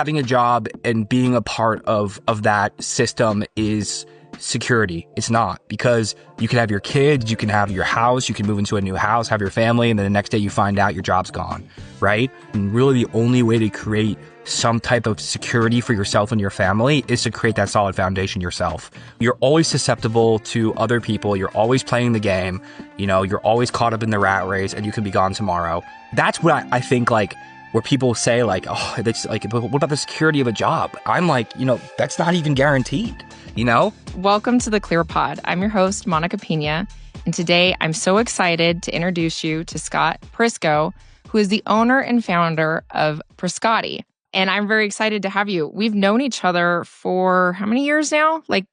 having a job and being a part of that system is security. It's not, because you can have your kids, you can have your house, you can move into a new house, have your family, and then the next day you find out your job's gone, right? And really the only way to create some type of security for yourself and your family is to create that solid foundation yourself. You're always susceptible to other people. You're always playing the game. You know, you're always caught up in the rat race, and you can be gone tomorrow. That's what I think, like, where people say, like, oh, it's like, but what about the security of a job? I'm like, you know, that's not even guaranteed, you know? Welcome to the Clear Pod. I'm your host, Monica Pina, and today I'm so excited to introduce you to Scott Prisco, who is the owner and founder of Priscotty. And I'm very excited to have you. We've known each other for how many years now? Like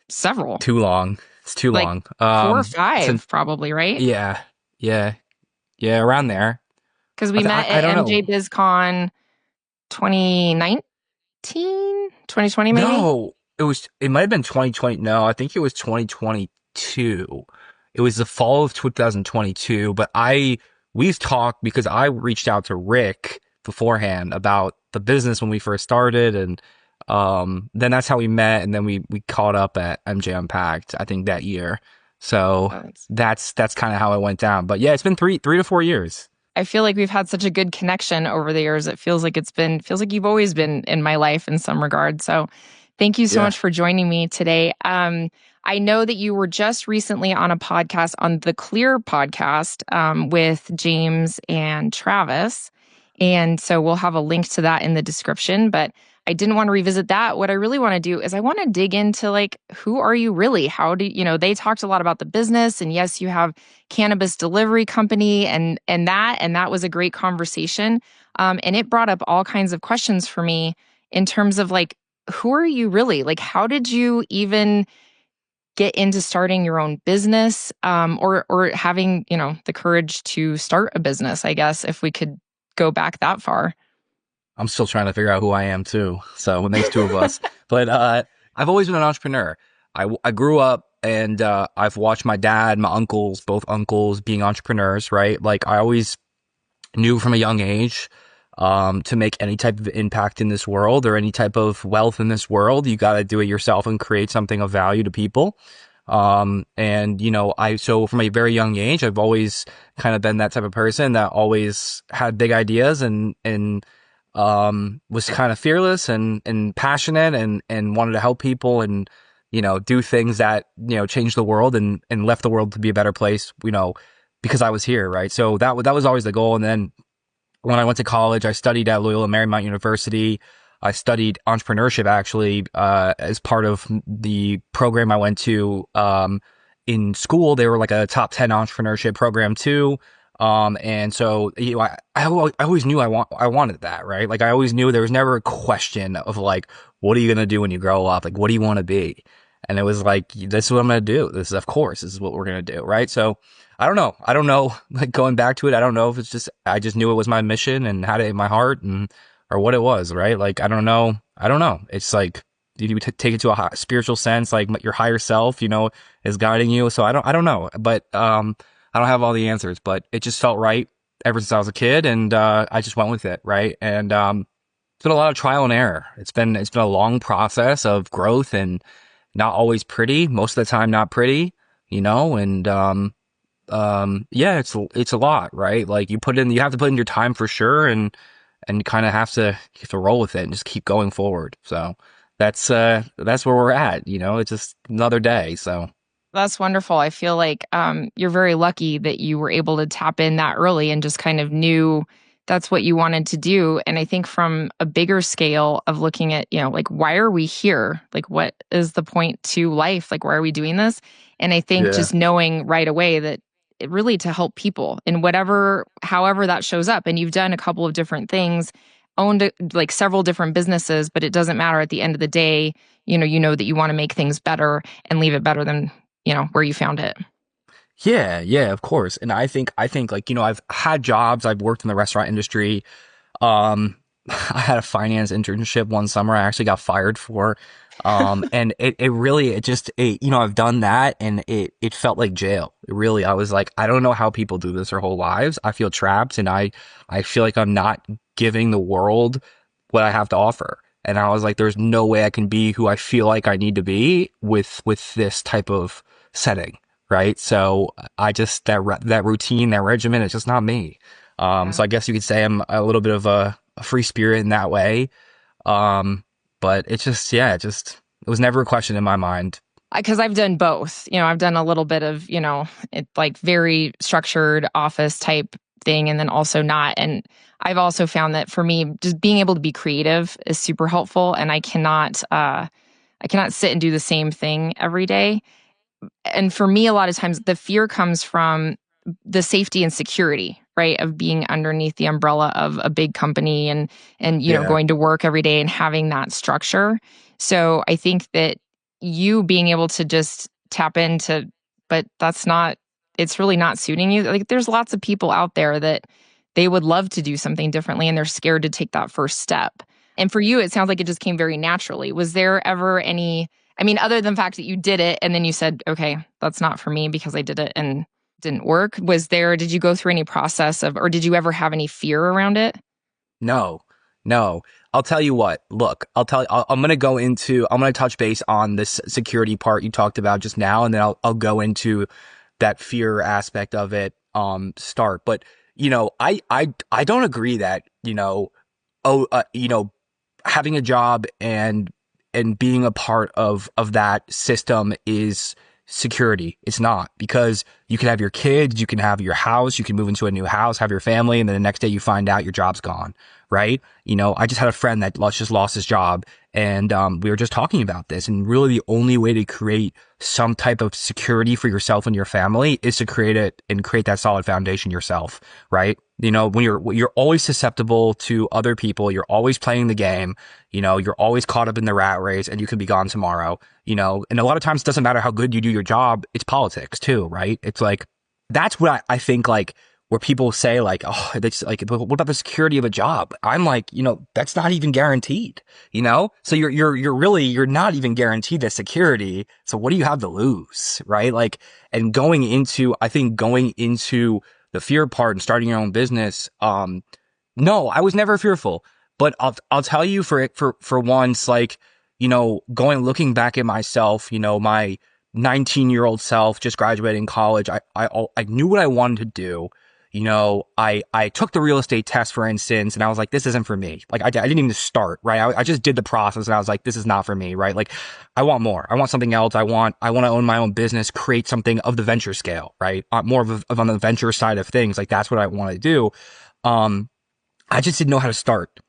several. Too long. It's too long. 4 or 5, probably, right? Yeah, around there. Because we met at MJ BizCon 2019, 2020 maybe? No, it might have been 2020. No, I think it was 2022. It was the fall of 2022, but we've talked because I reached out to Rick beforehand about the business when we first started, and then that's how we met, and then we caught up at MJ Unpacked, I think, that year. So that's kind of how it went down. But yeah, it's been three to 4 years. I feel like we've had such a good connection over the years. It feels like you've always been in my life in some regard. So thank you so much for joining me today. I know that you were just recently on a podcast, on the Clear podcast, with James and Travis. And so we'll have a link to that in the description, but I didn't want to revisit that. What I really want to do is I want to dig into, like, who are you really? How do you know, they talked a lot about the business, and yes, you have cannabis delivery company and that was a great conversation. And it brought up all kinds of questions for me in terms of, like, who are you really? Like, how did you even get into starting your own business, or having, you know, the courage to start a business, I guess, if we could go back that far. I'm still trying to figure out who I am too. So when there's two of us, but I've always been an entrepreneur. I grew up and I've watched my dad, my uncles, both uncles being entrepreneurs, right? Like, I always knew from a young age to make any type of impact in this world or any type of wealth in this world, you got to do it yourself and create something of value to people. And, you know, so from a very young age, I've always kind of been that type of person that always had big ideas and was kind of fearless and passionate and wanted to help people and, you know, do things that, you know, change the world and left the world to be a better place, you know, because I was here. Right. So that was always the goal. And then when I went to college, I studied at Loyola Marymount University. I studied entrepreneurship, actually, as part of the program I went to in school. They were like a top 10 entrepreneurship program too. And so, you know, I always knew I wanted that, right? Like, I always knew there was never a question of, like, what are you going to do when you grow up? Like, what do you want to be? And it was like, this is what I'm going to do. This is what we're going to do. Right. So I don't know, like, going back to it, I don't know if it's just, I just knew it was my mission and had it in my heart or what it was, right? Like, I don't know. It's like, you take it to a spiritual sense, like your higher self, you know, is guiding you. So I don't know, but, I don't have all the answers, but it just felt right ever since I was a kid. And, I just went with it. Right. And, it's been a lot of trial and error. It's been a long process of growth and not always pretty, most of the time, not pretty, you know, and, yeah, it's a lot, right? Like, you have to put in your time for sure. And you kind of have to roll with it and just keep going forward. So that's where we're at, you know, it's just another day. So that's wonderful. I feel like you're very lucky that you were able to tap in that early and just kind of knew that's what you wanted to do. And I think from a bigger scale of looking at, you know, like, why are we here? Like, what is the point to life? Like, why are we doing this? And I think just knowing right away that really to help people in however that shows up. And you've done a couple of different things, owned like several different businesses, but it doesn't matter at the end of the day. You know that you want to make things better and leave it better than, you know, where you found it. Yeah, of course. And I think like, you know, I've had jobs, I've worked in the restaurant industry. I had a finance internship one summer I actually got fired for. And it really, you know, I've done that and it felt like jail. I was like, I don't know how people do this their whole lives. I feel trapped and I feel like I'm not giving the world what I have to offer. And I was like, there's no way I can be who I feel like I need to be with this type of setting. Right. So I just, that routine, that regimen, it's just not me. Yeah. So I guess you could say I'm a little bit of a free spirit in that way. Um, but it's just, yeah, it was never a question in my mind. Because I've done both. I've done a little bit of, like very structured office type thing and then also not. And I've also found that for me, just being able to be creative is super helpful. And I cannot sit and do the same thing every day. And for me, a lot of times the fear comes from the safety and security, right? Of being underneath the umbrella of a big company and Yeah. going to work every day and having that structure. So I think that you being able to just tap into, but it's really not suiting you. Like there's lots of people out there that they would love to do something differently and they're scared to take that first step. And for you, it sounds like it just came very naturally. Was there ever any, I mean, other than the fact that you did it and then you said, okay, that's not for me because I did it and didn't work. Did you go through any process or did you ever have any fear around it? No, no. I'll tell you what. Look, I'm I'm going to touch base on this security part you talked about just now, and then I'll go into that fear aspect of it, start. But, I don't agree that, oh, having a job and being a part of that system is security. It's not, because you can have your kids, you can have your house, you can move into a new house, have your family, and then the next day you find out your job's gone, right? I just had a friend that just lost his job, and we were just talking about this, and really the only way to create some type of security for yourself and your family is to create it and create that solid foundation yourself, right? When you're always susceptible to other people, you're always playing the game, you're always caught up in the rat race, and you could be gone tomorrow, and a lot of times it doesn't matter how good you do your job, it's politics too, right? It's like, that's what I think, like, where people say like, oh, that's like, but what about the security of a job? I'm like, that's not even guaranteed, so you're not even guaranteed the security. So what do you have to lose? Right. Like, and I think going into the fear part and starting your own business, no, I was never fearful, but I'll tell you for once, like, looking back at myself, my 19-year-old self just graduating college, I knew what I wanted to do. I took the real estate test, for instance, and I was like, this isn't for me. Like, I didn't even start, right? I just did the process and I was like, this is not for me, right? Like, I want more. I want something else. I want to own my own business, create something of the venture scale, right? More of on the venture side of things. Like, that's what I want to do. I just didn't know how to start.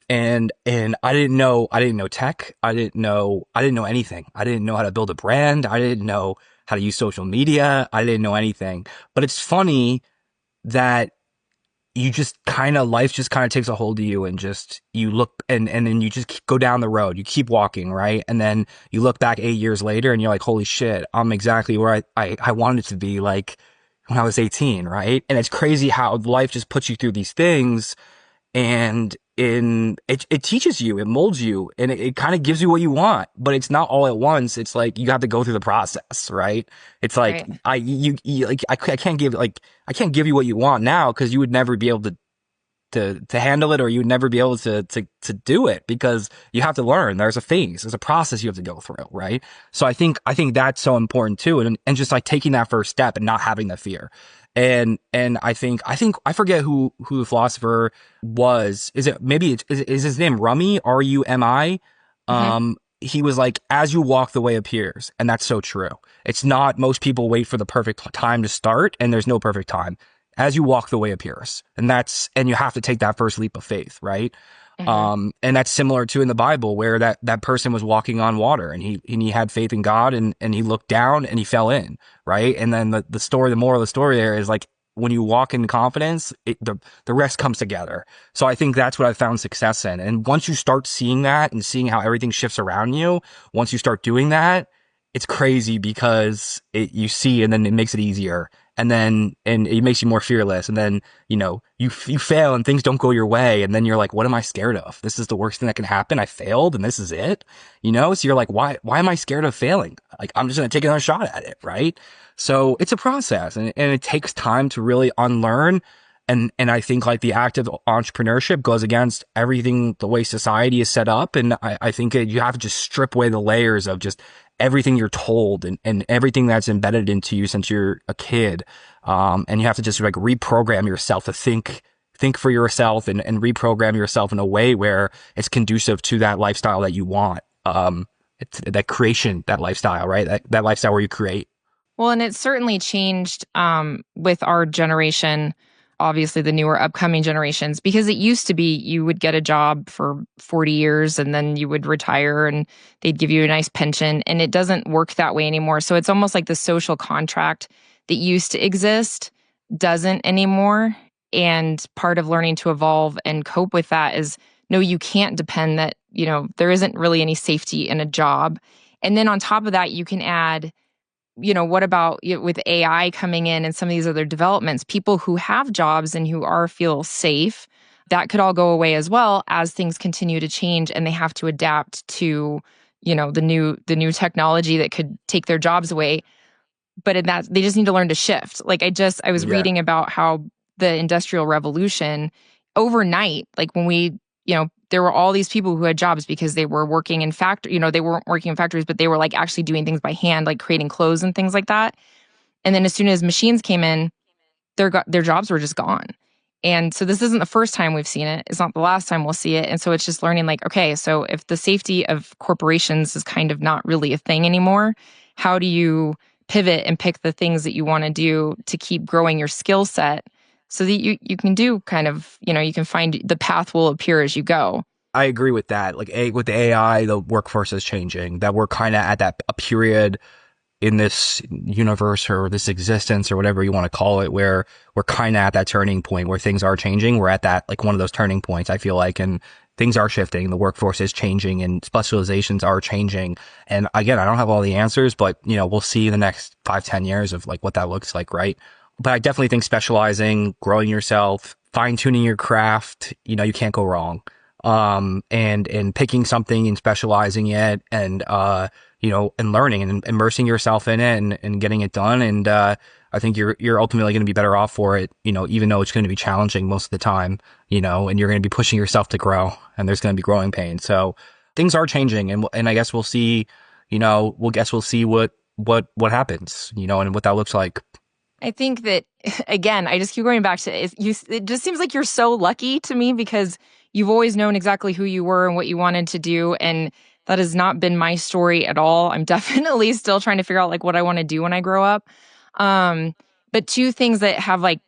And I didn't know tech. I didn't know anything. I didn't know how to build a brand. I didn't know how to use social media. I didn't know anything. But it's funny that life just kind of takes a hold of you, and just, you look, and then you just go down the road, you keep walking, right? And then you look back 8 years later and you're like, holy shit, I'm exactly where I wanted to be, like, when I was 18, right? And it's crazy how life just puts you through these things, and it teaches you, it molds you, and it kind of gives you what you want, but it's not all at once. It's like, you have to go through the process, right? It's like, Right. I can't give you what you want now, because you would never be able to handle it, or you would never be able to do it, because you have to learn. There's a process you have to go through, right? So I think that's so important too, and just like taking that first step and not having the fear. And I think I forget who the philosopher was. Is his name Rumi, Rumi? Hmm. He was like, as you walk, the way appears. And that's so true. It's not, most people wait for the perfect time to start, and there's no perfect time. As you walk, the way appears. And you have to take that first leap of faith, right? Hmm. And that's similar to in the Bible, where that person was walking on water, and he had faith in God, and he looked down and he fell in, right? And then the moral of the story there is like, when you walk in confidence, the rest comes together. So I think that's what I found success in. And once you start seeing that and seeing how everything shifts around you, once you start doing that, it's crazy, because you see, and then it makes it easier. And it makes you more fearless. And then, you fail and things don't go your way. And then you're like, what am I scared of? This is the worst thing that can happen. I failed and this is it, So you're like, why am I scared of failing? Like, I'm just going to take another shot at it. Right. So it's a process, and it takes time to really unlearn And I think like the act of entrepreneurship goes against everything, the way society is set up. And I think that you have to just strip away the layers of just everything you're told and everything that's embedded into you since you're a kid. And you have to just like reprogram yourself to think for yourself and reprogram yourself in a way where it's conducive to that lifestyle that you want. It's that creation, that lifestyle, right? That lifestyle where you create. Well, and it's certainly changed with our generation, obviously the newer upcoming generations, because it used to be you would get a job for 40 years and then you would retire and they'd give you a nice pension. And it doesn't work that way anymore. So it's almost like the social contract that used to exist doesn't anymore. And part of learning to evolve and cope with that is no, you can't depend that, there isn't really any safety in a job. And then on top of that, you can add what about with AI coming in and some of these other developments, people who have jobs and who feel safe, that could all go away as well as things continue to change and they have to adapt to, the new technology that could take their jobs away. But in that, they just need to learn to shift. Like I was Yeah. reading about how the Industrial Revolution overnight, like when there were all these people who had jobs because they were working in they weren't working in factories, but they were like actually doing things by hand, like creating clothes and things like that. And then as soon as machines came in, their jobs were just gone. And so this isn't the first time we've seen it. It's not the last time we'll see it. And so it's just learning like, okay, so if the safety of corporations is kind of not really a thing anymore, how do you pivot and pick the things that you want to do to keep growing your skill set so that you can do kind of, you can find the path will appear as you go. I agree with that. Like with the AI, the workforce is changing. That we're kind of at a period in this universe or this existence or whatever you want to call it, where we're kind of at that turning point where things are changing. We're at that, like one of those turning points, I feel like, and things are shifting. The workforce is changing and specializations are changing. And again, I don't have all the answers, but we'll see in the next 5-10 years of like what that looks like. Right. But I definitely think specializing, growing yourself, fine tuning your craft, you can't go wrong. And picking something and specializing it and, and learning and immersing yourself in it and getting it done. And, I think you're ultimately going to be better off for it, even though it's going to be challenging most of the time, and you're going to be pushing yourself to grow and there's going to be growing pain. So things are changing and I guess we'll see, we'll see what happens, and what that looks like. I think that, again, I just keep going back to it. It just seems like you're so lucky to me because you've always known exactly who you were and what you wanted to do. And that has not been my story at all. I'm definitely still trying to figure out like what I want to do when I grow up. But two things that have like,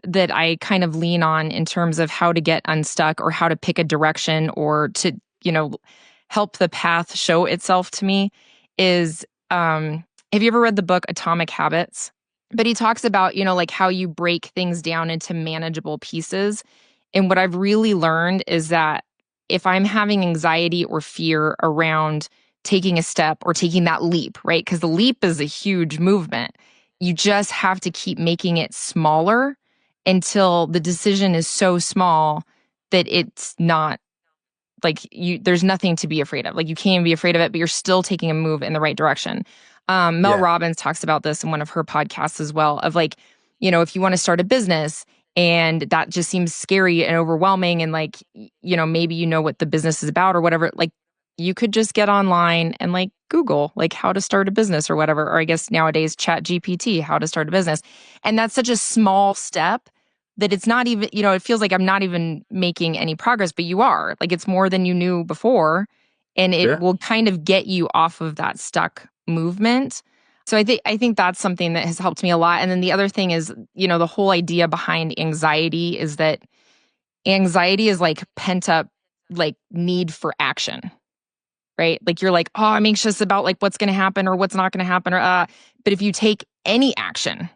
that I kind of lean on in terms of how to get unstuck or how to pick a direction or to, help the path show itself to me is, have you ever read the book Atomic Habits? But he talks about, like how you break things down into manageable pieces. And what I've really learned is that if I'm having anxiety or fear around taking a step or taking that leap, right? Because the leap is a huge movement. You just have to keep making it smaller until the decision is so small that it's not like there's nothing to be afraid of. Like you can't even be afraid of it, but you're still taking a move in the right direction. Mel Robbins talks about this in one of her podcasts as well, of like, if you want to start a business and that just seems scary and overwhelming and like, maybe what the business is about or whatever, like you could just get online and like Google like how to start a business or whatever, or I guess nowadays Chat GPT, how to start a business. And that's such a small step that it's not even, it feels like I'm not even making any progress, but you are. Like it's more than you knew before. And it will kind of get you off of that stuck movement. So I think that's something that has helped me a lot. And then the other thing is, the whole idea behind anxiety is that anxiety is like pent up like need for action. Right? Like you're like, oh, I'm anxious about like what's going to happen or what's not going to happen or but if you take any action,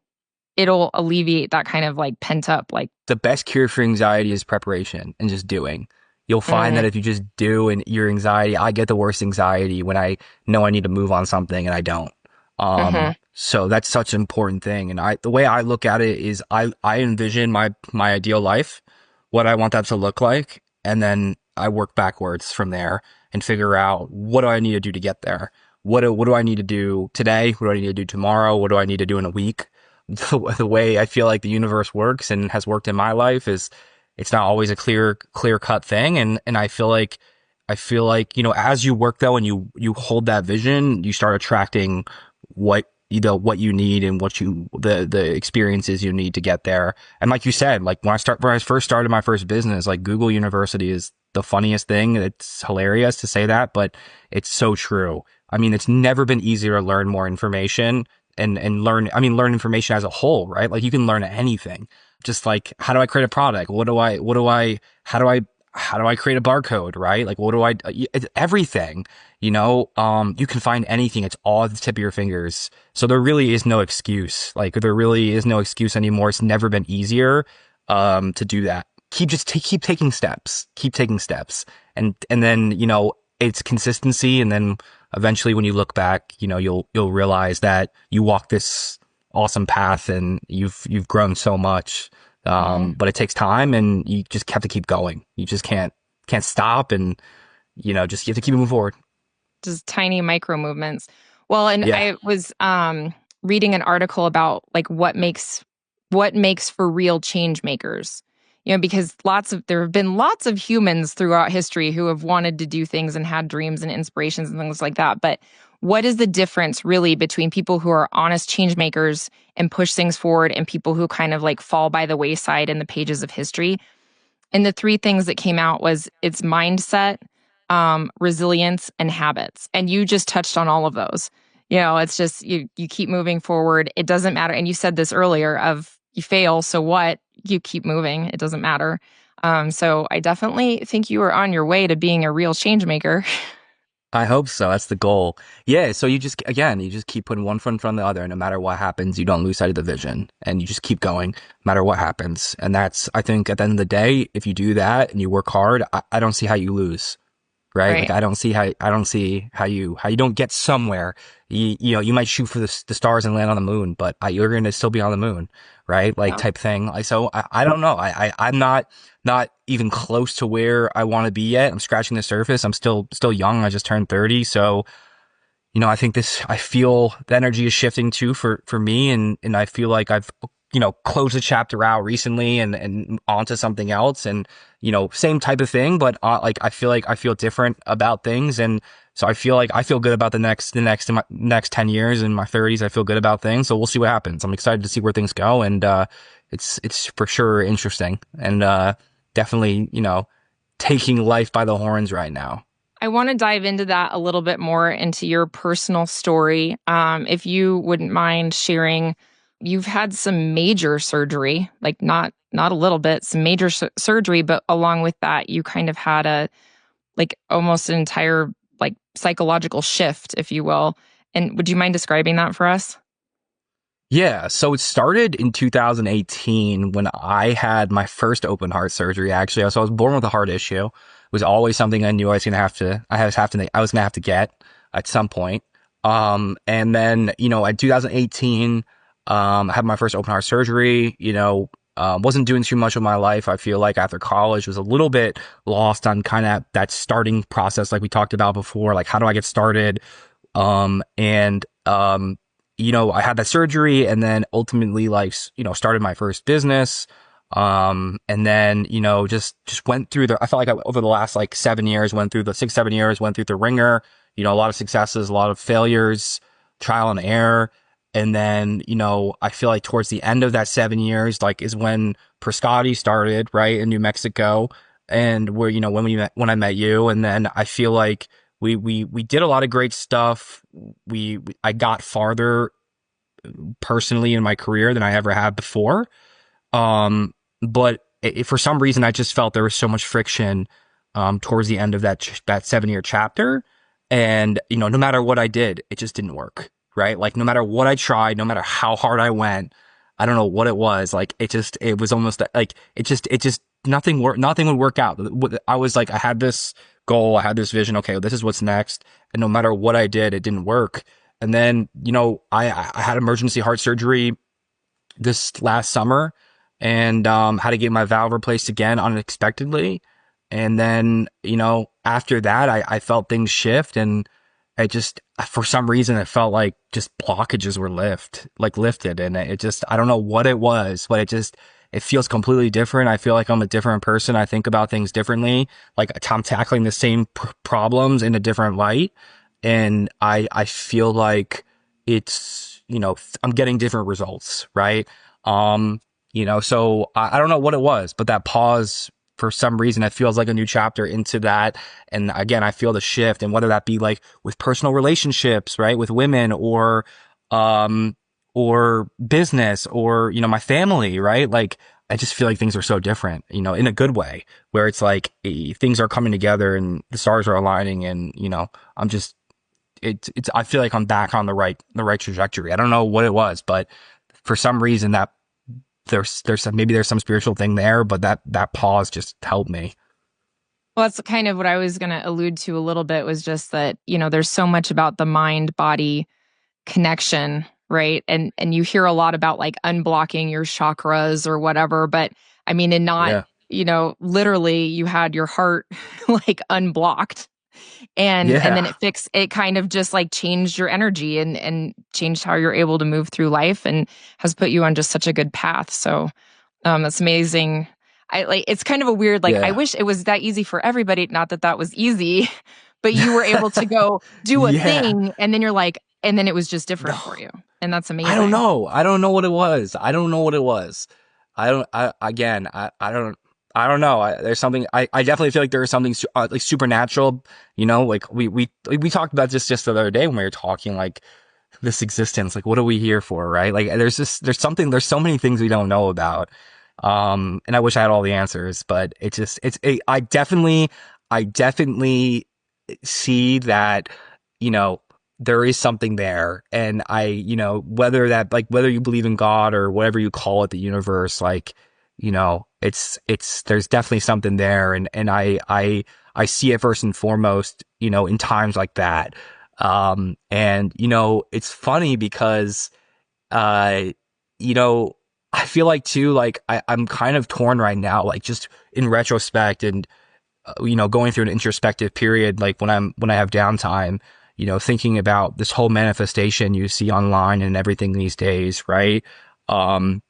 it'll alleviate that kind of like pent up like the best cure for anxiety is preparation and just doing. You'll find that if you just do and your anxiety, I get the worst anxiety when I know I need to move on something and I don't. So that's such an important thing. And the way I look at it is I envision my ideal life, what I want that to look like. And then I work backwards from there and figure out what do I need to do to get there? What do I need to do today? What do I need to do tomorrow? What do I need to do in a week? the way I feel like the universe works and has worked in my life is it's not always a clear cut thing. And I feel like, you know, as you work though and you hold that vision, you start attracting what, you know, what you need and the experiences you need to get there. And like you said, like when I first started my first business, like Google University is the funniest thing. It's hilarious to say that, but it's so true. I mean, it's never been easier to learn more information and learn information as a whole, right? Like you can learn anything. Just like, how do I create a product? How do I create a barcode, right? Like, it's everything, you know, you can find anything. It's all at the tip of your fingers. So there really is no excuse. Like there really is no excuse anymore. It's never been easier, to do that. Keep taking steps, and then, you know, it's consistency. And then eventually when you look back, you know, you'll realize that you walked this awesome path and you've grown so much. But it takes time and you just have to keep going. You just can't stop and, you know, just you have to keep moving forward. Just tiny micro movements. Well, and Yeah. I was reading an article about like what makes for real change makers. You know, because there have been lots of humans throughout history who have wanted to do things and had dreams and inspirations and things like that. But what is the difference really between people who are honest change makers and push things forward and people who kind of like fall by the wayside in the pages of history? And the three things that came out was its mindset, resilience, and habits. And you just touched on all of those. You know, it's just you keep moving forward. It doesn't matter. And you said this earlier of you fail, so what? You keep moving. It doesn't matter. So I definitely think you are on your way to being a real change maker. I hope so. That's the goal. Yeah. So you just keep putting one foot in front of the other. And no matter what happens, you don't lose sight of the vision and you just keep going no matter what happens. And that's, I think at the end of the day, if you do that and you work hard, I don't see how you lose. Right. Like Right. I don't see how you don't get somewhere. You know, you might shoot for the stars and land on the moon, but you're going to still be on the moon. Right. Like Yeah. type thing. Like, so I don't know. I'm not even close to where I want to be yet. I'm scratching the surface. I'm still young. I just turned 30. So, you know, I feel the energy is shifting too for me. And I feel like I've, you know, closed a chapter out recently and onto something else. And, you know, same type of thing, but like, I feel different about things. And so I feel like I feel good about the next 10 years in my 30s. I feel good about things. So we'll see what happens. I'm excited to see where things go. And, it's for sure interesting and, definitely, you know, taking life by the horns right now. I want to dive into that a little bit more into your personal story. If you wouldn't mind sharing, you've had some major surgery, like not a little bit, some major surgery, but along with that, you kind of had a like almost an entire like psychological shift, if you will. And would you mind describing that for us? Yeah, so it started in 2018 when I had my first open heart surgery. Actually, so I was born with a heart issue. It was always something I knew I was gonna have to get at some point. And then, you know, in 2018, I had my first open heart surgery. You know, wasn't doing too much of my life. I feel like after college was a little bit lost on kind of that starting process, like we talked about before. Like, how do I get started? And you know, I had that surgery and then ultimately like, you know, started my first business. And then, you know, just went through I felt like over the last like 7 years, went through the 6, 7 years, went through the ringer, you know, a lot of successes, a lot of failures, trial and error. And then, you know, I feel like towards the end of that 7 years, like is when Priscotty started, right, in New Mexico. And where, you know, when I met you. And then I feel like we did a lot of great stuff. I got farther personally in my career than I ever have before. But for some reason, I just felt there was so much friction, towards the end of that 7 year chapter. And, you know, no matter what I did, it just didn't work, right? Like no matter what I tried, no matter how hard I went, I don't know what it was. Like it was almost like nothing would work out. I was like, I had this goal, I had this vision. Okay, this is what's next. And no matter what I did, it didn't work. And then, you know, I had emergency heart surgery this last summer and, had to get my valve replaced again unexpectedly. And then, you know, after that, I felt things shift and it just, for some reason, it felt like just blockages were lifted. And it just, I don't know what it was, but it feels completely different. I feel like I'm a different person. I think about things differently. Like I'm tackling the same problems in a different light. And I feel like it's, I'm getting different results, right? Um, so I don't know what it was, but that pause, for some reason, it feels like a new chapter into that. And again, I feel the shift, and whether that be like with personal relationships, right, with women, um, or business, or, my family, right? Like, I just feel like things are so different, in a good way, where it's like things are coming together and the stars are aligning, and, I'm just, I feel like I'm back on the right trajectory. I don't know what it was, but for some reason that maybe there's some spiritual thing there, but that pause just helped me. Well, that's kind of what I was going to allude to a little bit, was just that, there's so much about the mind body connection, right? And you hear a lot about like unblocking your chakras or whatever, but I mean, and not, Yeah. literally you had your heart like unblocked, and then Yeah. it kind of just like changed your energy and changed how you're able to move through life, and has put you on just such a good path. So that's amazing. I like, it's kind of a weird, like, I Yeah. wish it was that easy for everybody. Not that that was easy, but you were able to go do a Yeah. thing, and then you're like, and then it was just No, different for you. And that's I don't amazing. know. I don't know what it was. I don't know what it was. I don't know. There's something, I definitely feel like there is something like supernatural, like we talked about this just the other day when we were talking, like this existence, like what are we here for, right? Like there's so many things we don't know about. And I wish I had all the answers, but I definitely see that, you know, there is something there. And whether you believe in God or whatever you call it, the universe, like, there's definitely something there. And I see it first and foremost, in times like that. And, it's funny because, uh, you know, I feel like too, like I'm kind of torn right now, like just in retrospect, and going through an introspective period, like when I have downtime, thinking about this whole manifestation you see online and everything these days, right? Um,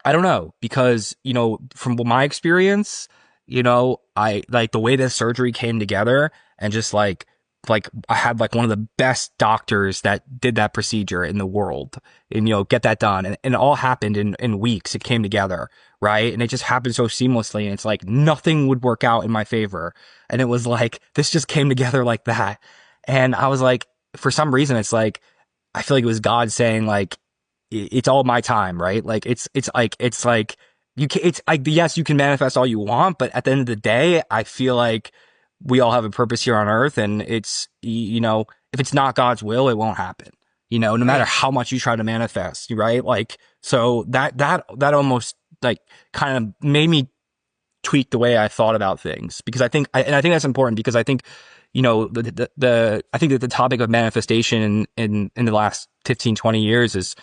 I don't know, because, from my experience, I like the way this surgery came together, and just like I had like one of the best doctors that did that procedure in the world, and, get that done. And it all happened in weeks. It came together, right? And it just happened so seamlessly. And it's like nothing would work out in my favor. And it was like, this just came together like that. And I was like, for some reason, it's like, I feel like it was God saying, like, it's all my time, right? Like it's like you can, it's like, yes, you can manifest all you want, but at the end of the day, I feel like we all have a purpose here on earth, and if it's not God's will, it won't happen. No matter Right. how much you try to manifest, right? Like, so that almost like kind of made me tweak the way I thought about things, because I think that's important, because I think, I think that the topic of manifestation in the last 15, 20 years is,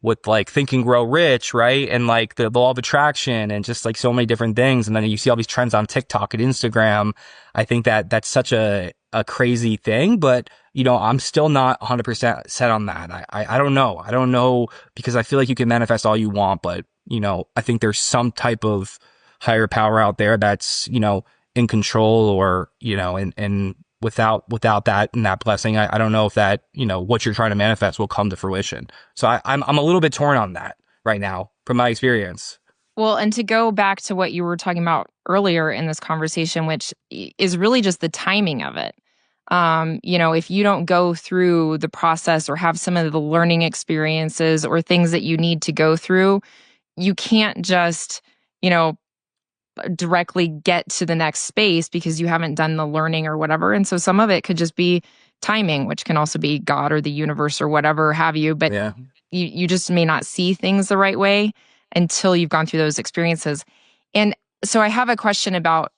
with like Think and Grow Rich, right? And like the law of attraction, and just like so many different things. And then you see all these trends on TikTok and Instagram. I think that that's such a crazy thing, but, I'm still not 100% set on that. I don't know. I don't know, because I feel like you can manifest all you want, but, I think there's some type of higher power out there that's, in control, or, and without that and that blessing, I don't know if that, what you're trying to manifest will come to fruition. So I'm a little bit torn on that right now from my experience. Well, and to go back to what you were talking about earlier in this conversation, which is really just the timing of it. If you don't go through the process or have some of the learning experiences or things that you need to go through, you can't just, you know, directly get to the next space because you haven't done the learning or whatever. And so some of it could just be timing, which can also be God or the universe or whatever have you. But Yeah. you just may not see things the right way until you've gone through those experiences. And so I have a question about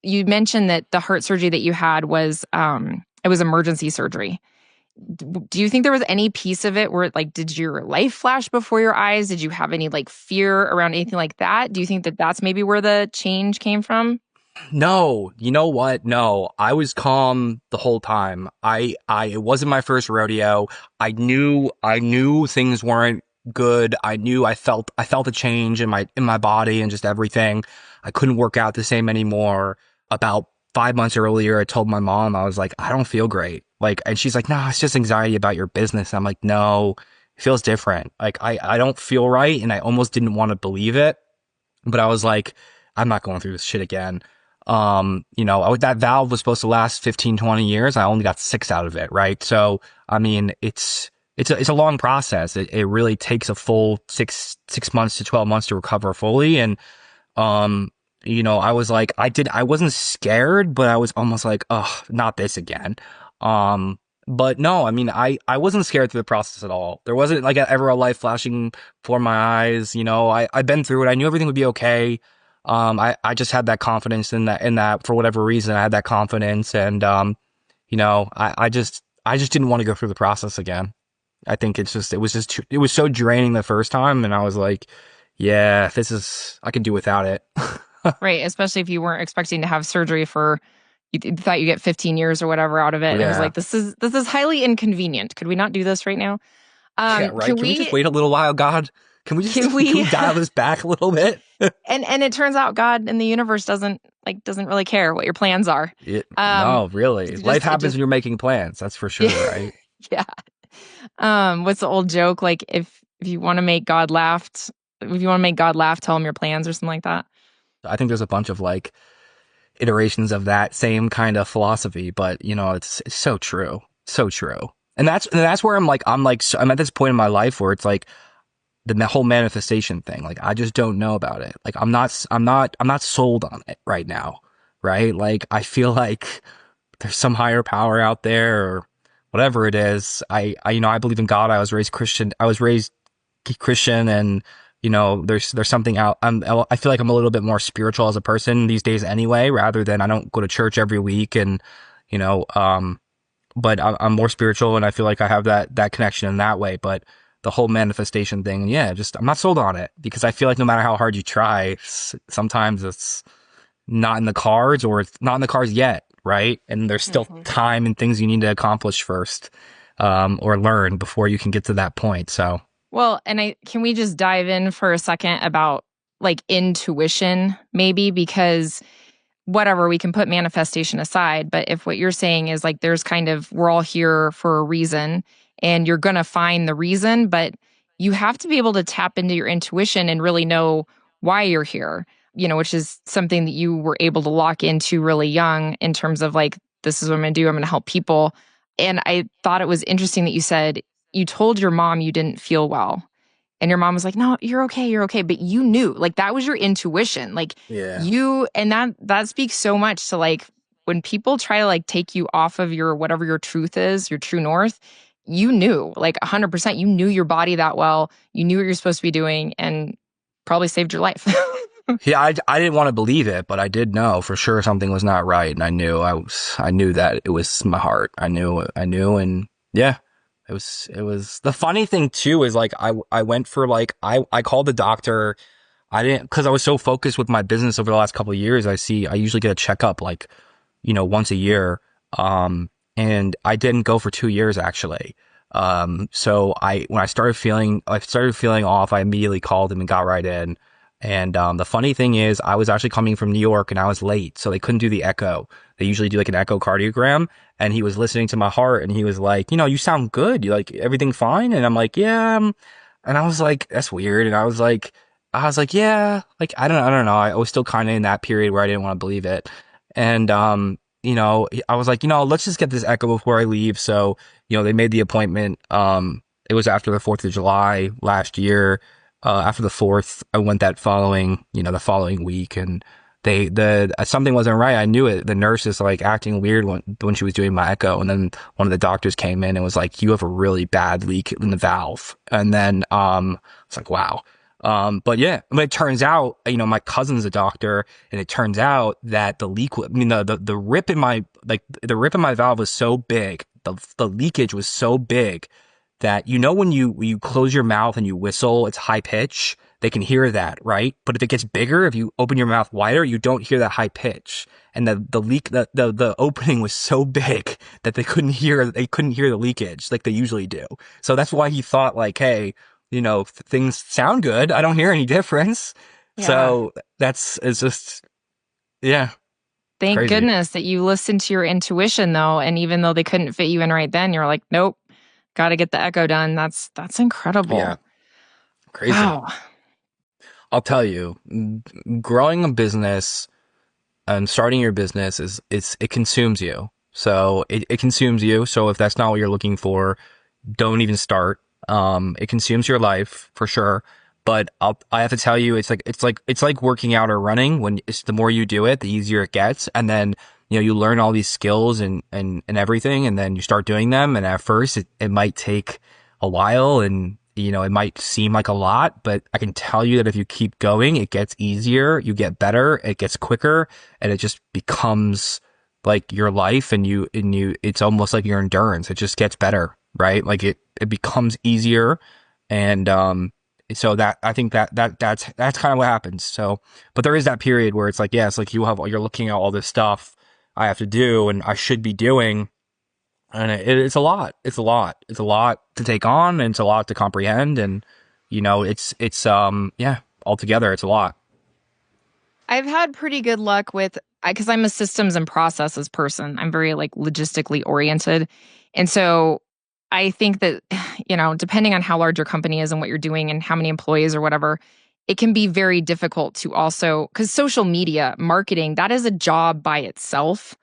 you mentioned that the heart surgery that you had was it was emergency surgery. Do you think there was any piece of it where, like, did your life flash before your eyes? Did you have any like fear around anything like that? Do you think that that's maybe where the change came from? No, you know what? No, I was calm the whole time. It wasn't my first rodeo. I knew things weren't good. I felt a change in my body and just everything. I couldn't work out the same anymore. About 5 months earlier, I told my mom, I was like, I don't feel great. Like, and she's like, no, it's just anxiety about your business. I'm like, no, it feels different. Like, I don't feel right. And I almost didn't want to believe it, but I was like, I'm not going through this shit again. That valve was supposed to last 15, 20 years. I only got 6 out of it, right? So, I mean, it's a long process. It really takes a full six months to 12 months to recover fully. And, um, I was like, I wasn't scared, but I was almost like, oh, not this again. But no, I mean, I wasn't scared through the process at all. There wasn't like ever a light flashing before my eyes. I've been through it. I knew everything would be okay. I just had that confidence in that for whatever reason, I had that confidence. And, I just didn't want to go through the process again. I think it was so draining the first time. And I was like, yeah, I can do without it. Right. Especially if you weren't expecting to have surgery for, you thought you get 15 years or whatever out of it. And it was Yeah. like, this is highly inconvenient. Could we not do this right now? Yeah, right. Can Can we just we, wait a little while, God? can Can we, we dial this back a little bit? and it turns out God and the universe doesn't really care what your plans are. No, really. Life It happens just, when you're making plans. That's for sure, right? yeah. What's the old joke? Like if you want to make God laugh, if you want to make God laugh, tell him your plans or something like that. I think there's a bunch of like iterations of that same kind of philosophy, but it's so true. So true. And that's where I'm at this point in my life where it's like the whole manifestation thing. Like I just don't know about it. Like I'm not sold on it right now. Right? Like I feel like there's some higher power out there or whatever it is. I believe in God. I was raised Christian. I was raised Christian and there's something out. I feel like I'm a little bit more spiritual as a person these days anyway, rather than I don't go to church every week and, you know, but I'm more spiritual and I feel like I have that connection in that way. But the whole manifestation thing, yeah, just I'm not sold on it because I feel like no matter how hard you try, sometimes it's not in the cards or it's not in the cards yet, right? And there's still time and things you need to accomplish first, or learn before you can get to that point. So. Well, can we just dive in for a second about like intuition, maybe? Because whatever, we can put manifestation aside, but if what you're saying is like we're all here for a reason and you're going to find the reason, but you have to be able to tap into your intuition and really know why you're here, which is something that you were able to lock into really young in terms of like, this is what I'm going to do. I'm going to help people. And I thought it was interesting that you said you told your mom you didn't feel well. And your mom was like, no, you're okay, you're okay. But you knew, like, that was your intuition. Like, Yeah. and that speaks so much to like when people try to like take you off of your whatever your truth is, your true north, you knew, like 100%, you knew your body that well. You knew what you're supposed to be doing and probably saved your life. Yeah, I didn't want to believe it, but I did know for sure something was not right, and I knew that it was my heart. I knew, and yeah, it was. The funny thing too is like I went for like I called the doctor. I didn't because I was so focused with my business over the last couple of years. I usually get a checkup like once a year. And I didn't go for 2 years actually. So when I started feeling off, I immediately called him and got right in. And the funny thing is, I was actually coming from New York and I was late, so they couldn't do the echo. They usually do like an echocardiogram, and he was listening to my heart, and he was like, you sound good. You like everything fine? And I'm like, yeah. And I was like, that's weird. And yeah, like I don't know. I was still kind of in that period where I didn't want to believe it. And I was like, let's just get this echo before I leave. So they made the appointment. It was after the 4th of July last year. After the 4th, I went the following week, and something wasn't right. I knew it. The nurse is like acting weird when she was doing my echo, and then one of the doctors came in and was like, "You have a really bad leak in the valve." And then it's like, wow. But yeah, it turns out, my cousin's a doctor, and it turns out that the leak, the rip in my valve was so big, the leakage was so big that when you close your mouth and you whistle, it's high pitch. they can hear that, right? But if it gets bigger, if you open your mouth wider, you don't hear that high pitch. And the opening was so big that they couldn't hear the leakage like they usually do. So that's why he thought like, hey, things sound good. I don't hear any difference. Yeah. So it's just, yeah, Thank crazy. goodness that you listened to your intuition though. And even though they couldn't fit you in right then, you're like, nope, got to get the echo done. That's Yeah, incredible. crazy. Wow. I'll tell you, growing a business and starting your business it consumes you. So it consumes you. So if that's not what you're looking for, don't even start. It consumes your life for sure. But I have to tell you, it's like working out or running. When it's the more you do it, the easier it gets. And then, you learn all these skills and everything. And then you start doing them. And at first it might take a while and, it might seem like a lot, but I can tell you that if you keep going, it gets easier, you get better, it gets quicker, and it just becomes like your life it's almost like your endurance. It just gets better, right? Like it becomes easier. And, so that, I think that's kind of what happens. So, but there is that period where it's like, yeah, it's like you're looking at all this stuff I have to do and I should be doing. And it's a lot. It's a lot. It's a lot to take on and it's a lot to comprehend. And, yeah, altogether, it's a lot. I've had pretty good luck with, because I'm a systems and processes person. I'm very like logistically oriented. And so I think that, depending on how large your company is and what you're doing and how many employees or whatever, it can be very difficult to also, because social media marketing, that is a job by itself.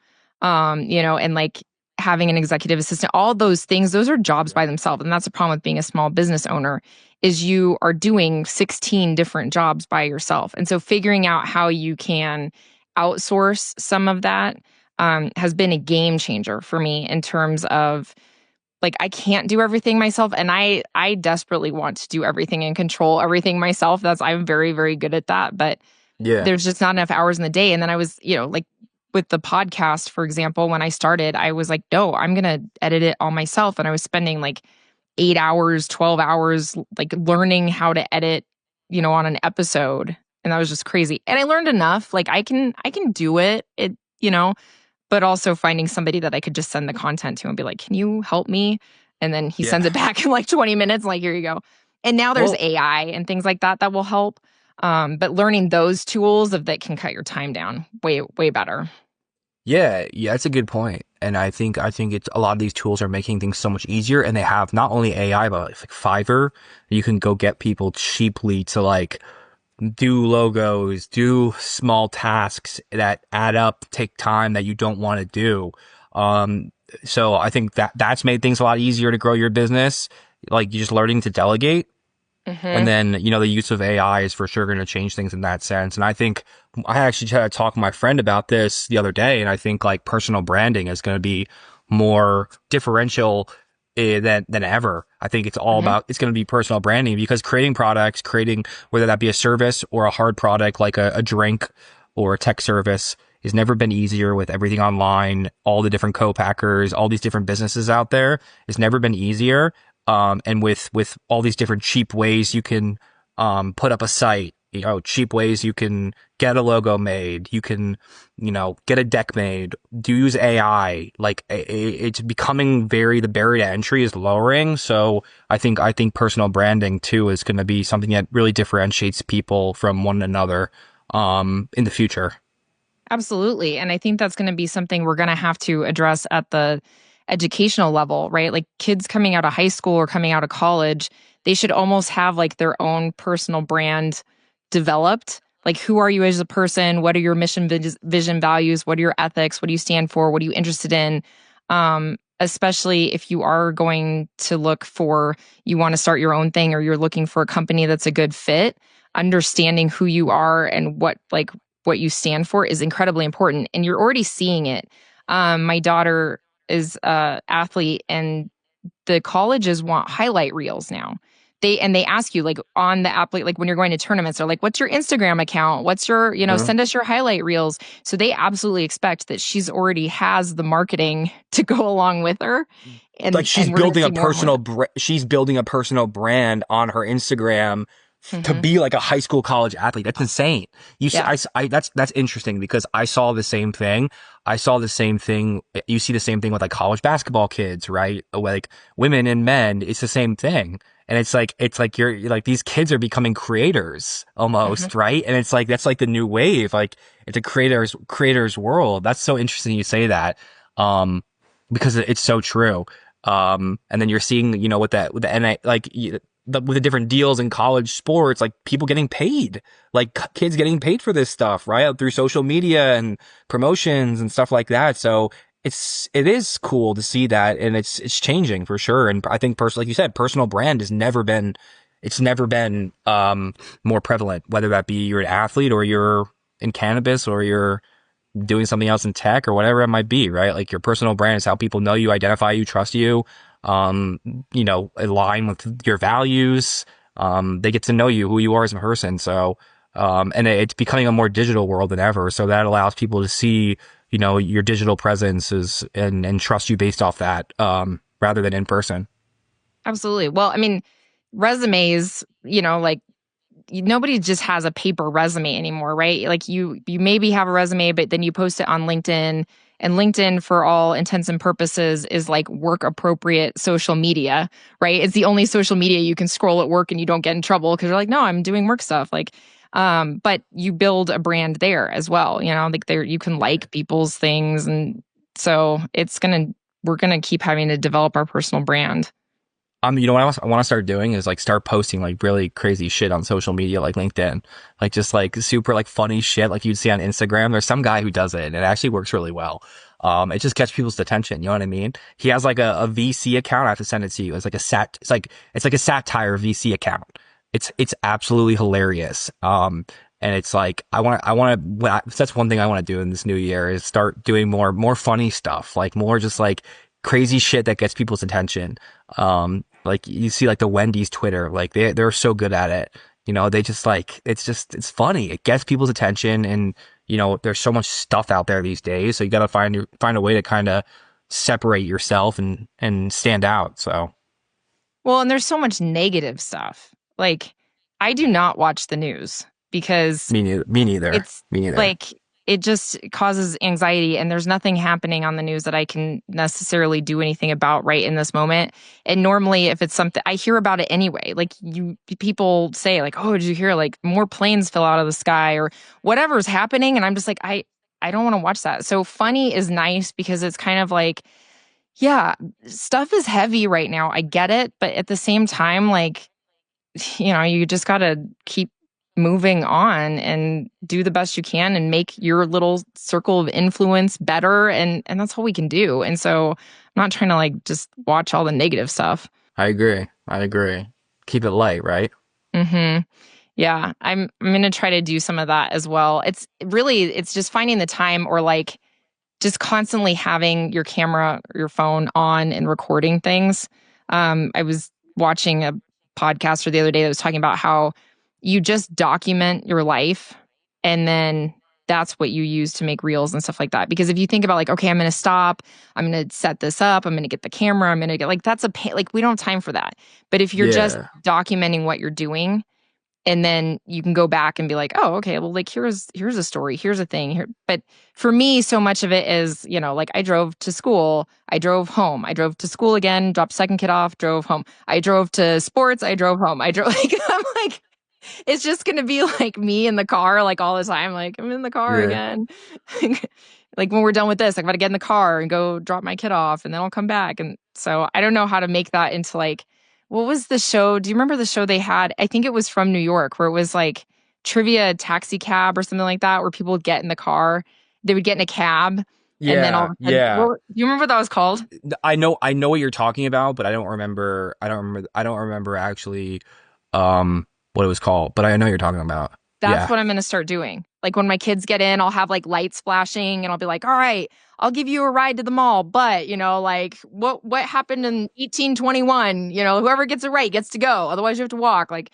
And like having an executive assistant, all those things, those are jobs by themselves. And that's the problem with being a small business owner is you are doing 16 different jobs by yourself. And so figuring out how you can outsource some of that has been a game changer for me in terms of like I can't do everything myself and I desperately want to do everything and control everything myself. I'm very, very good at that, but Yeah. there's just not enough hours in the day. And then I was, like with the podcast, for example, when I started, I was like, no, I'm going to edit it all myself. And I was spending like 8 hours, 12 hours, like learning how to edit, on an episode. And that was just crazy. And I learned enough, like I can do it, but also finding somebody that I could just send the content to and be like, can you help me? And then he Yeah. sends it back in like 20 minutes, like, here you go. And now there's Well, AI and things like that will help. But learning those tools that can cut your time down way, way better. yeah, that's a good point. And I think it's a lot of these tools are making things so much easier and they have not only AI, but like Fiverr. You can go get people cheaply to like do logos, do small tasks that add up, take time that you don't want to do. Um, so I think that's made things a lot easier to grow your business. Like you're just learning to delegate. And Mm-hmm. then, the use of AI is for sure going to change things in that sense. And I think I actually tried to talk to my friend about this the other day. And I think like personal branding is going to be more differential than ever. I think Mm-hmm. it's going to be personal branding because creating products, whether that be a service or a hard product like a drink or a tech service has never been easier with everything online, all the different co-packers, all these different businesses out there. It's never been easier. And with all these different cheap ways you can, put up a site, cheap ways you can get a logo made, you can, get a deck made, do use AI, like it's becoming the barrier to entry is lowering. So I think personal branding too is going to be something that really differentiates people from one another, in the future. Absolutely. And I think that's going to be something we're going to have to address at the educational level, right? Like kids coming out of high school or coming out of college, they should almost have like their own personal brand developed. Like, who are you as a person? What are your mission, vision, values? What are your ethics? What do you stand for? What are you interested in? Especially if you are going to look for, you want to start your own thing or you're looking for a company that's a good fit, understanding who you are and what you stand for is incredibly important. And you're already seeing it. My daughter is a athlete and the colleges want highlight reels now. They ask you like on the app, like when you're going to tournaments, they're like, what's your Instagram account? What's your, Mhm. send us your highlight reels. So they absolutely expect that she's already has the marketing to go along with her. Like And we're going to see more and more. she's building a personal brand on her Instagram to Hmm. be like a high school college athlete. That's insane. Yeah. That's interesting because I saw the same thing. I saw the same thing. You see the same thing with like college basketball kids, right? Like women and men, it's the same thing. And it's like you're like, these kids are becoming creators Hmm. almost, right? And it's like, that's like the new wave. Like it's a creators world. That's so interesting you say that. Um, because it's so true. And then you're seeing, with with the NA, like, with the different deals in college sports, like people getting paid, like kids getting paid for this stuff, right? Through social media and promotions and stuff like that. So it is cool to see that, and it's changing for sure. And I think like you said, personal brand it's never been, more prevalent, whether that be you're an athlete or you're in cannabis or you're doing something else in tech or whatever it might be, right? Like your personal brand is how people know you, identify you, trust you, um, align with your values. They get to know you, who you are as a person. So, and it's becoming a more digital world than ever. So that allows people to see, your digital presence and trust you based off that, rather than in person. Absolutely. Well, I mean, resumes, like nobody just has a paper resume anymore, right? Like you maybe have a resume, but then you post it on LinkedIn, and LinkedIn for all intents and purposes is like work appropriate social media, right? It's the only social media you can scroll at work and you don't get in trouble because you're like, no, I'm doing work stuff. Like, but you build a brand there as well, like there you can like people's things. And so we're gonna keep having to develop our personal brand. What I want to start doing is like start posting like really crazy shit on social media, like LinkedIn, like just like super like funny shit like you'd see on Instagram. There's some guy who does it and it actually works really well. It just gets people's attention. You know what I mean? He has like a VC account. I have to send it to you. It's like a satire VC account. It's absolutely hilarious. And it's like, that's one thing I want to do in this new year is start doing more funny stuff, like more just like crazy shit that gets people's attention. Like you see like the Wendy's Twitter, like they're so good at it. They just like, it's funny. It gets people's attention, and there's so much stuff out there these days. So you got to find a way to kind of separate yourself and stand out. So Well, and there's so much negative stuff. Like, I do not watch the news because me neither. Me neither. it's Me neither. like it just causes anxiety, and there's nothing happening on the news that I can necessarily do anything about right in this moment. And normally if it's something I hear about it anyway, like people say like, "Oh, did you hear like more planes fell out of the sky or whatever's happening?" And I'm just like, I don't want to watch that. So funny is nice because it's kind of like, yeah, stuff is heavy right now. I get it, but at the same time, like, you just got to keep moving on and do the best you can and make your little circle of influence better, and that's all we can do. And so I'm not trying to like just watch all the negative stuff. I agree. I agree. Keep it light, right? Mhm. Yeah, I'm going to try to do some of that as well. It's just finding the time, or like just constantly having your camera or your phone on and recording things. I was watching a podcaster the other day that was talking about how you just document your life, and then that's what you use to make reels and stuff like that. Because if you think about like, okay, I'm going to stop, I'm going to set this up, I'm going to get the camera, I'm going to get like, like, we don't have time for that. But if you're just Yeah. documenting what you're doing, and then you can go back and be like, oh, okay, well, like here's a story, here's a thing here. But for me, so much of it is, like I drove to school, I drove home, I drove to school again, dropped second kid off, drove home, I drove to sports, I drove home, I drove like I'm like, it's just gonna be like me in the car like all the time, like I'm in the car Yeah. again. Like when we're done with this, I gotta get in the car and go drop my kid off, and then I'll come back. And so I don't know how to make that into like, what was the show? Do you remember the show they had? I think it was from New York, where it was like trivia taxi cab or something like that, where people would get in the car, they would get in a cab, and then all Yeah. of a sudden, Yeah. do you remember what that was called? I know what you're talking about, but I don't remember actually what it was called, but I know what you're talking about. That's Yeah. what I'm going to start doing. Like when my kids get in, I'll have like lights flashing, and I'll be like, all right, I'll give you a ride to the mall. But, like what happened in 1821, whoever gets it right gets to go. Otherwise you have to walk. Like,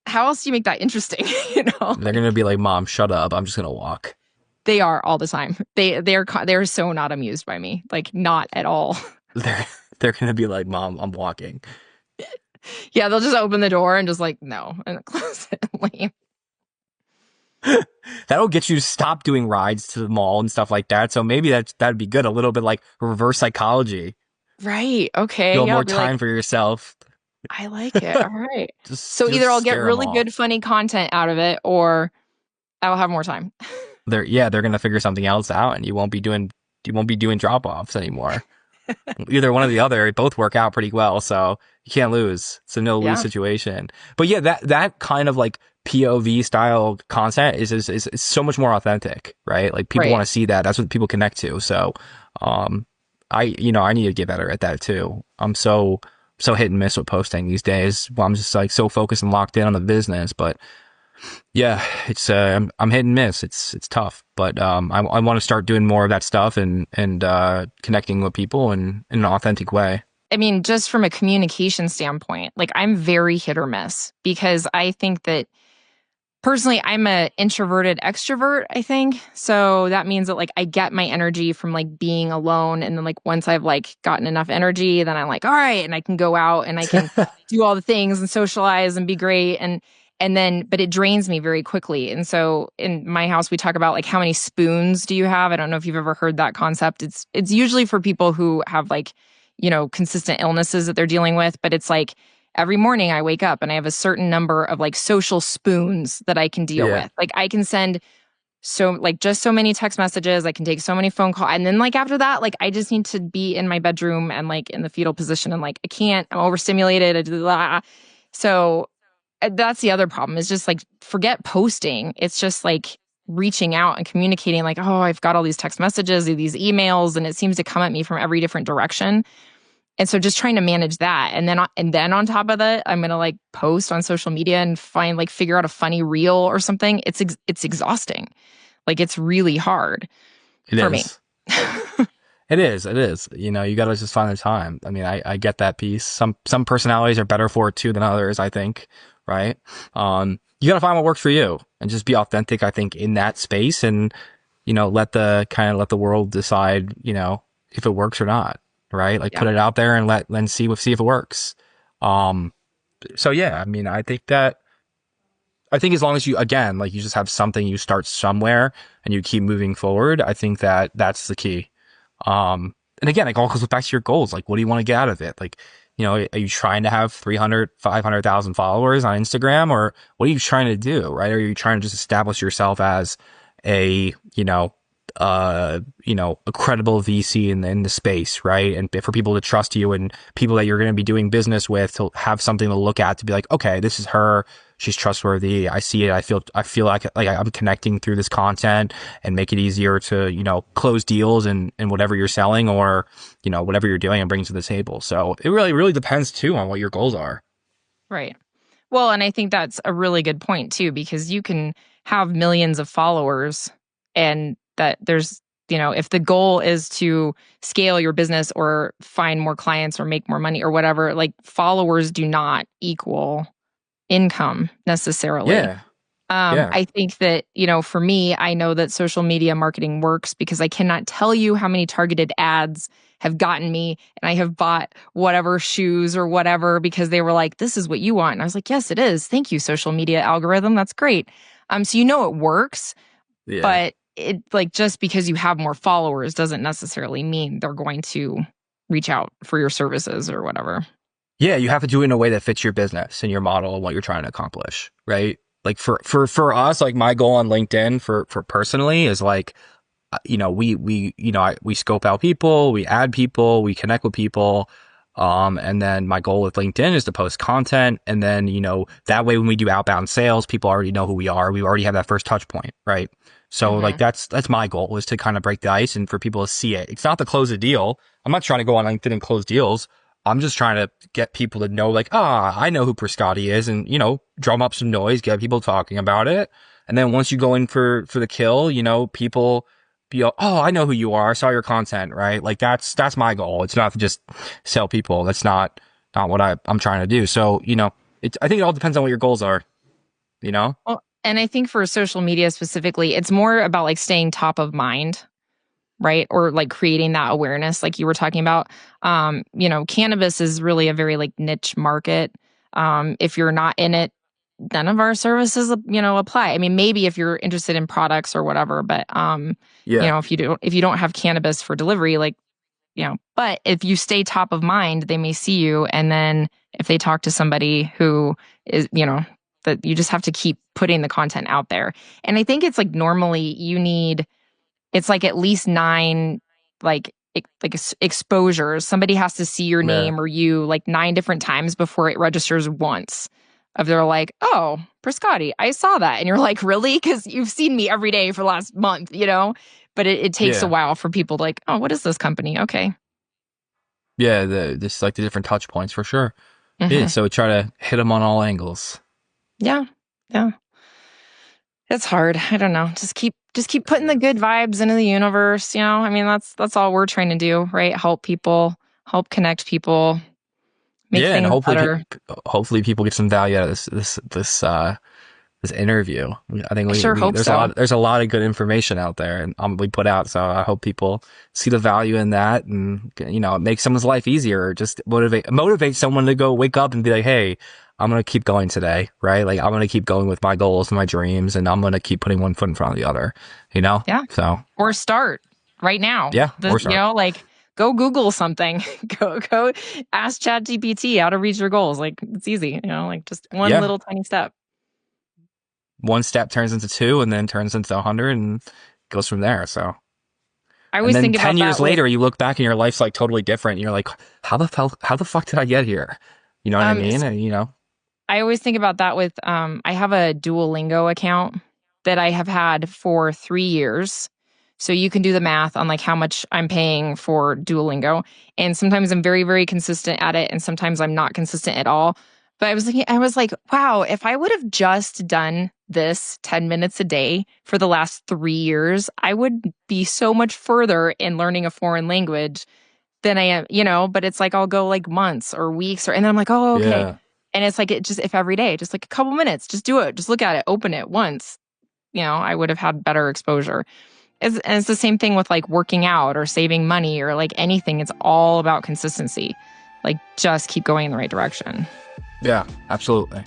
how else do you make that interesting? They're Like, gonna be like, "Mom, shut up. I'm just gonna walk." they are all the time. They're so not amused by me. Like not at all. They're they're gonna be like, "Mom, I'm walking." Yeah, they'll just open the door and just like, no, and close it and leave. That'll get you to stop doing rides to the mall and stuff like that. So maybe that'd be good. A little bit like reverse psychology. Right. Okay. You have Yeah, I'll more be like, time for yourself. I like it. All right. Just So either just I'll get scare them really off. good, funny content out of it, or I'll have more time. They're gonna figure something else out, and you won't be doing drop offs anymore. Either one or the other, both work out pretty well, so you can't lose. It's a no lose Yeah. situation. But yeah, that kind of like POV style content is so much more authentic, right? Like people Right. want to see that. That's what people connect to. So, um, I need to get better at that too. I'm so hit and miss with posting these days. Well, I'm just like so focused and locked in on the business, but yeah, it's I'm hit and miss. It's tough, but I want to start doing more of that stuff and connecting with people in an authentic way. I mean, just from a communication standpoint, like I'm very hit or miss because I think that personally, I'm a introverted extrovert, I think. So that means that like I get my energy from like being alone. And then like once I've like gotten enough energy, then I'm like, all right, and I can go out and I can do all the things and socialize and be great. And then but it drains me very quickly. And so in my house, we talk about like how many spoons do you have? I don't know if you've ever heard that concept. It's usually for people who have like, consistent illnesses that they're dealing with, but it's like every morning I wake up and I have a certain number of like social spoons that I can deal Yeah, with. Like I can send just so many text messages, I can take so many phone calls. And then like after that, like I just need to be in my bedroom and like in the fetal position and like I can't, I'm overstimulated. So that's the other problem is just like forget posting. It's just like reaching out and communicating like, oh, I've got all these text messages, these emails, and it seems to come at me from every different direction. And so just trying to manage that. And then on top of that, I'm going to like post on social media and figure out a funny reel or something. It's exhausting. Like it's really hard it for me. is. It is. It is. You got to just find the time. I mean, I get that piece. Some personalities are better for it too than others, I think. Right. You got to find what works for you and just be authentic, I think, in that space and, let the world decide, if it works or not. Right. Like Yeah. put it out there and then see if it works. Um, so yeah, I mean, I think as long as you, again, like you just have something, you start somewhere and you keep moving forward. I think that's the key. And again, it all goes back to your goals. Like, what do you want to get out of it? Like, are you trying to have 300, 500,000 followers on Instagram, or what are you trying to do? Right? Or are you trying to just establish yourself as a, a credible VC in the space, right? And for people to trust you and people that you're going to be doing business with to have something to look at to be like, okay, this is her. She's trustworthy. I see it. I feel like I'm connecting through this content and make it easier to, close deals and whatever you're selling or, whatever you're doing and bringing to the table. So it really, really depends too on what your goals are. Right. Well, and I think that's a really good point too, because you can have millions of followers and that there's, if the goal is to scale your business or find more clients or make more money or whatever, like followers do not equal income necessarily. Yeah. Yeah. I think that, for me, I know that social media marketing works because I cannot tell you how many targeted ads have gotten me and I have bought whatever shoes or whatever because they were like, this is what you want. And I was like, yes, it is. Thank you, social media algorithm. That's great. So it works, Yeah. but it like just because you have more followers doesn't necessarily mean they're going to reach out for your services or whatever. Yeah, you have to do it in a way that fits your business and your model and what you're trying to accomplish, right? Like for us, like my goal on LinkedIn for personally is like, we scope out people, we add people, we connect with people. And then my goal with LinkedIn is to post content. And then, that way when we do outbound sales, people already know who we are. We already have that first touch point, right? So like that's my goal is to kind of break the ice and for people to see it. It's not to close a deal. I'm not trying to go on LinkedIn and close deals. I'm just trying to get people to know like, I know who Priscotty is and, drum up some noise, get people talking about it. And then once you go in for the kill, people be, oh, I know who you are. I saw your content, right? Like that's my goal. It's not to just sell people. That's not what I'm trying to do. So, I think it all depends on what your goals are, Well, and I think for social media specifically, it's more about like staying top of mind, right? Or like creating that awareness, like you were talking about. Cannabis is really a very like niche market. If you're not in it, none of our services, apply. I mean, maybe if you're interested in products or whatever, but Yeah. if you don't have cannabis for delivery, like, but if you stay top of mind, they may see you. And then if they talk to somebody who is, that you just have to keep putting the content out there. And I think it's like normally it's like at least 9, exposures. Somebody has to see your Yeah. name or you like 9 different times before it registers once. They're like, oh, Priscotty, I saw that. And you're like, really? Because you've seen me every day for the last month, But it takes a Yeah. while for people to like, oh, what is this company? Okay. Yeah. Just like the different touch points for sure. Yeah. Hmm. So we try to hit them on all angles. Yeah. Yeah. It's hard. I don't know. Just keep putting the good vibes into the universe, I mean, that's all we're trying to do, right? Help people, help connect people, make Yeah. And things better. hopefully people get some value out of this interview. I think I sure hope so. there's a lot of good information out there and we put out. So I hope people see the value in that and, make someone's life easier or just motivate someone to go wake up and be like, hey, I'm going to keep going today, right? Like I'm going to keep going with my goals and my dreams and I'm going to keep putting one foot in front of the other, Yeah. So Or start right now. yeah, or start. Like go Google something. go ask ChatGPT how to reach your goals. Like it's easy, like just one little tiny step. One step turns into 2 and then turns into 100 and goes from there. So I and always then think about 10 years that later, you look back and your life's like totally different. And you're like, how the fuck did I get here? You know what I mean? And, I always think about that with, I have a Duolingo account that I have had for 3 years. So you can do the math on like how much I'm paying for Duolingo. And sometimes I'm very, very consistent at it. And sometimes I'm not consistent at all. But I was like, wow, if I would have just done this 10 minutes a day for the last 3 years, I would be so much further in learning a foreign language than I am, but it's like I'll go like months or weeks and then I'm like, oh, okay. yeah, And it's like, if every day, just like a couple minutes, just do it, just look at it, open it once, I would have had better exposure. And it's the same thing with like working out or saving money or like anything. It's all about consistency. Like just keep going in the right direction. yeah, absolutely.